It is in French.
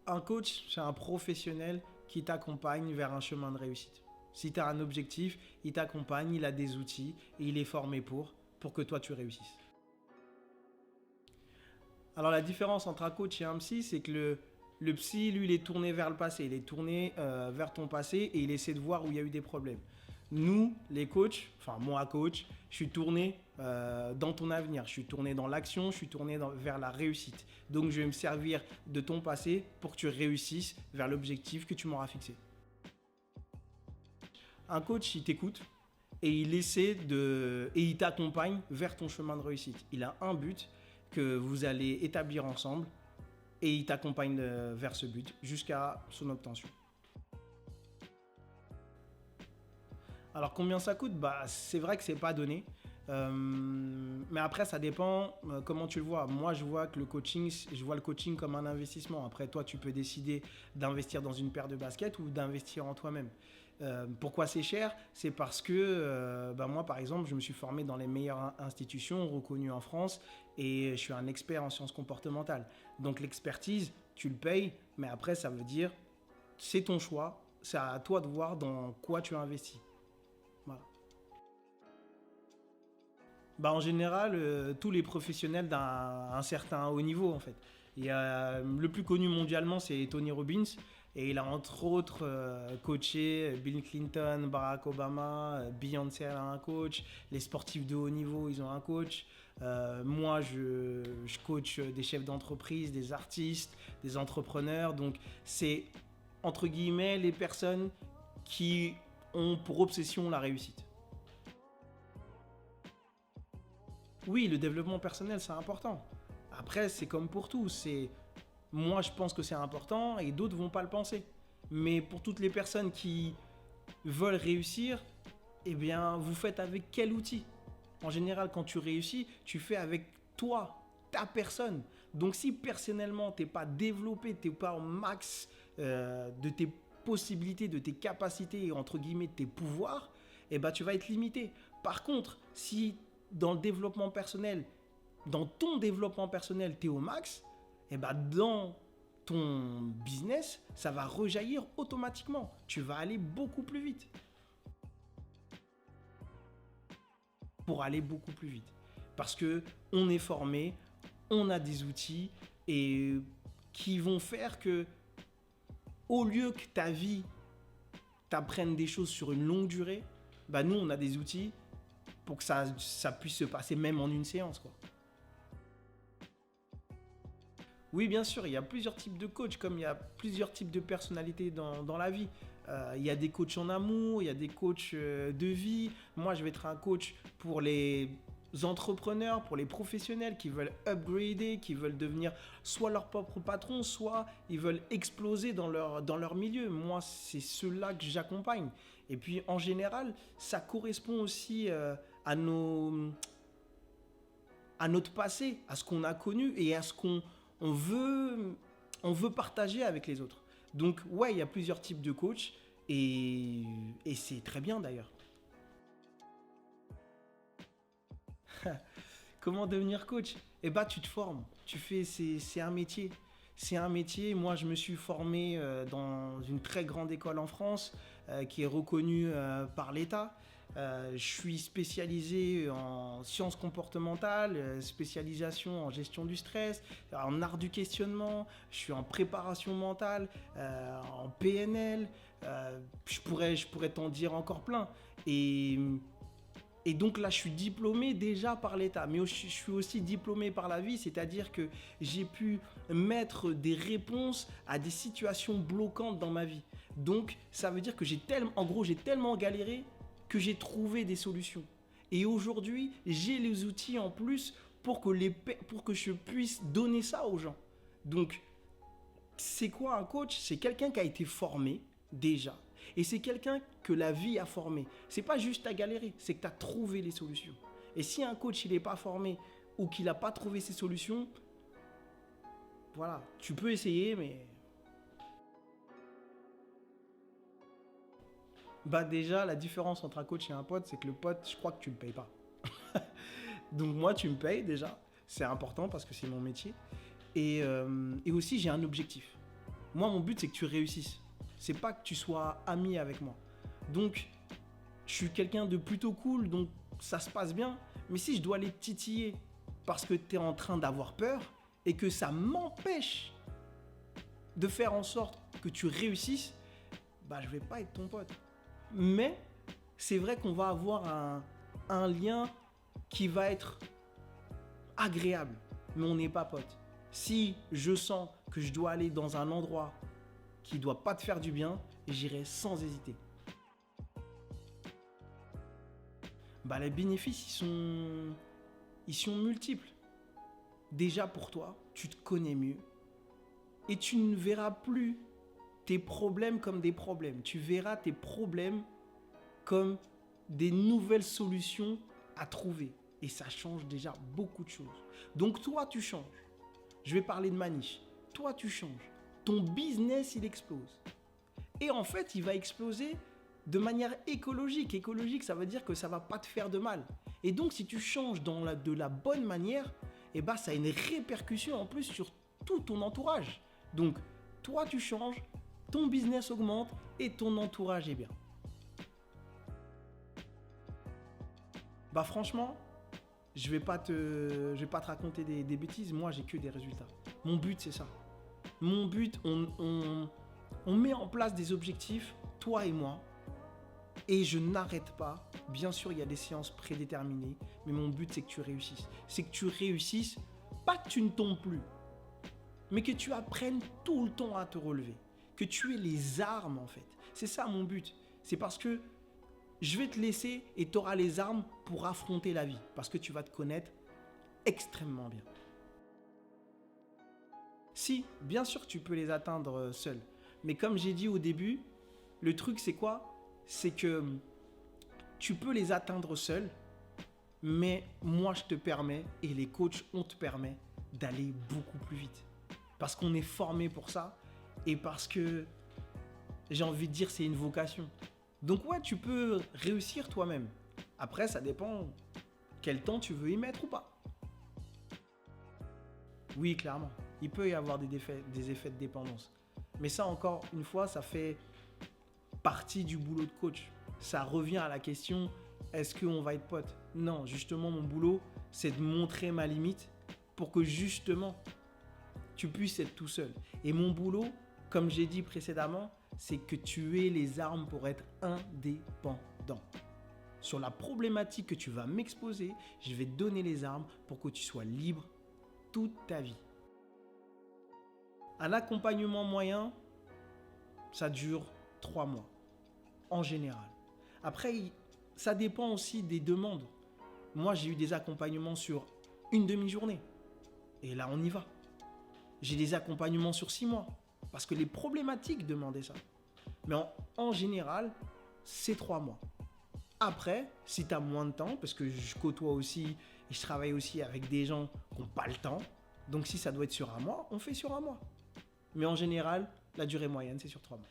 Un coach, c'est un professionnel qui t'accompagne vers un chemin de réussite. Si tu as un objectif, il t'accompagne, il a des outils et il est formé pour que toi tu réussisses. Alors la différence entre un coach et un psy, c'est que le psy, lui, il est tourné vers le passé, il est tourné vers ton passé et il essaie de voir où il y a eu des problèmes. Nous, les coachs, enfin moi coach, je suis tourné dans ton avenir, je suis tourné dans l'action, je suis tourné vers la réussite. Donc je vais me servir de ton passé pour que tu réussisses vers l'objectif que tu m'auras fixé. Un coach, il t'écoute et il t'accompagne vers ton chemin de réussite. Il a un but que vous allez établir ensemble et il t'accompagne vers ce but jusqu'à son obtention. Alors combien ça coûte? C'est vrai que c'est pas donné. Mais après ça dépend comment tu le vois. Moi je vois le coaching comme un investissement. Après toi tu peux décider d'investir dans une paire de baskets ou d'investir en toi-même. Pourquoi c'est cher? C'est parce que moi par exemple je me suis formé dans les meilleures institutions reconnues en France et je suis un expert en sciences comportementales. Donc l'expertise tu le payes, mais après ça veut dire c'est ton choix, c'est à toi de voir dans quoi tu investis. Voilà. En général, tous les professionnels d'un certain haut niveau, en fait. Il y a, le plus connu mondialement, c'est Tony Robbins. Et il a entre autres coaché Bill Clinton, Barack Obama, Beyoncé a un coach, les sportifs de haut niveau, ils ont un coach. Moi, je coach des chefs d'entreprise, des artistes, des entrepreneurs. Donc, c'est entre guillemets les personnes qui ont pour obsession la réussite. Oui, le développement personnel, c'est important. Après, c'est comme pour tout. Moi, je pense que c'est important et d'autres vont pas le penser. Mais pour toutes les personnes qui veulent réussir, eh bien, vous faites avec quel outil? En général, quand tu réussis, tu fais avec toi, ta personne. Donc, si personnellement, tu n'es pas développé, tu n'es pas au max de tes possibilités, de tes capacités et entre guillemets de tes pouvoirs, eh ben, tu vas être limité. Par contre, si dans le développement personnel, dans ton développement personnel, tu es au max, et ben dans ton business, ça va rejaillir automatiquement. Tu vas aller beaucoup plus vite. Pour aller beaucoup plus vite. Parce que on est formé, on a des outils et qui vont faire que au lieu que ta vie t'apprenne des choses sur une longue durée, nous on a des outils pour que ça puisse se passer même en une séance, quoi. Oui, bien sûr, il y a plusieurs types de coachs, comme il y a plusieurs types de personnalités dans la vie. Il y a des coachs en amour, il y a des coachs de vie. Moi, je vais être un coach pour les entrepreneurs, pour les professionnels qui veulent upgrader, qui veulent devenir soit leur propre patron, soit ils veulent exploser dans leur milieu. Moi, c'est ceux-là que j'accompagne. Et puis, en général, ça correspond aussi à notre passé, à ce qu'on a connu et à ce qu'on veut partager avec les autres. Donc ouais, il y a plusieurs types de coachs et c'est très bien d'ailleurs. Comment devenir coach? Tu te formes. C'est un métier. C'est un métier. Moi, je me suis formé dans une très grande école en France qui est reconnue par l'État. Je suis spécialisé en sciences comportementales, spécialisation en gestion du stress, en art du questionnement, je suis en préparation mentale, en PNL, je pourrais t'en dire encore plein. Et donc là, je suis diplômé déjà par l'État, mais je suis aussi diplômé par la vie, c'est-à-dire que j'ai pu mettre des réponses à des situations bloquantes dans ma vie. Donc ça veut dire que j'ai tellement galéré que j'ai trouvé des solutions. Et aujourd'hui, j'ai les outils en plus pour que je puisse donner ça aux gens. Donc, c'est quoi un coach? C'est quelqu'un qui a été formé déjà. Et c'est quelqu'un que la vie a formé. C'est pas juste à galérer, c'est que tu as trouvé les solutions. Et si un coach il n'est pas formé ou qu'il n'a pas trouvé ses solutions, voilà, tu peux essayer, mais déjà, la différence entre un coach et un pote, c'est que le pote, je crois que tu ne le payes pas. Donc moi, tu me payes déjà. C'est important parce que c'est mon métier. Et aussi, j'ai un objectif. Moi, mon but, c'est que tu réussisses. C'est pas que tu sois ami avec moi. Donc, je suis quelqu'un de plutôt cool, donc ça se passe bien. Mais si je dois les titiller parce que tu es en train d'avoir peur et que ça m'empêche de faire en sorte que tu réussisses, bah je vais pas être ton pote. Mais c'est vrai qu'on va avoir un lien qui va être agréable, mais on n'est pas pote. Si je sens que je dois aller dans un endroit qui ne doit pas te faire du bien, j'irai sans hésiter. Bah, les bénéfices, ils sont multiples. Déjà pour toi, tu te connais mieux et tu ne verras plus tes problèmes comme des problèmes. Tu verras tes problèmes comme des nouvelles solutions à trouver. Et ça change déjà beaucoup de choses. Donc toi, tu changes. Je vais parler de ma niche. Toi, tu changes. Ton business, il explose. Et en fait, il va exploser de manière écologique. Écologique, ça veut dire que ça ne va pas te faire de mal. Et donc, si tu changes de la bonne manière, eh ben, ça a une répercussion en plus sur tout ton entourage. Donc, toi, tu changes, ton business augmente et ton entourage est bien. Bah franchement, je vais pas te raconter des bêtises. Moi, j'ai que des résultats. Mon but, c'est ça. Mon but, on met en place des objectifs, toi et moi, et je n'arrête pas. Bien sûr, il y a des séances prédéterminées, mais mon but, c'est que tu réussisses. C'est que tu réussisses, pas que tu ne tombes plus, mais que tu apprennes tout le temps à te relever. Que tu aies les armes, en fait. C'est ça mon but. C'est parce que je vais te laisser et tu auras les armes pour affronter la vie. Parce que tu vas te connaître extrêmement bien. Si, bien sûr que tu peux les atteindre seul. Mais comme j'ai dit au début, le truc c'est quoi? C'est que tu peux les atteindre seul, mais moi je te permets, et les coachs on te permet d'aller beaucoup plus vite. Parce qu'on est formé pour ça, et parce que j'ai envie de dire c'est une vocation. Donc ouais, tu peux réussir toi-même. Après, ça dépend quel temps tu veux y mettre ou pas. Oui, clairement. Il peut y avoir des effets de dépendance. Mais ça, encore une fois, ça fait partie du boulot de coach. Ça revient à la question, est-ce qu'on va être potes? Non, justement, mon boulot, c'est de montrer ma limite pour que justement, tu puisses être tout seul. Et mon boulot, comme j'ai dit précédemment, c'est que tu aies les armes pour être indépendant. Sur la problématique que tu vas m'exposer, je vais te donner les armes pour que tu sois libre toute ta vie. Un accompagnement moyen, ça dure 3 mois, en général. Après, ça dépend aussi des demandes. Moi, j'ai eu des accompagnements sur une demi-journée. Et là, on y va. J'ai des accompagnements sur 6 mois. Parce que les problématiques demandaient ça. Mais en général, c'est 3 mois. Après, si tu as moins de temps, parce que je côtoie aussi et je travaille aussi avec des gens qui n'ont pas le temps, donc si ça doit être sur un mois, on fait sur un mois. Mais en général, la durée moyenne, c'est sur 3 mois.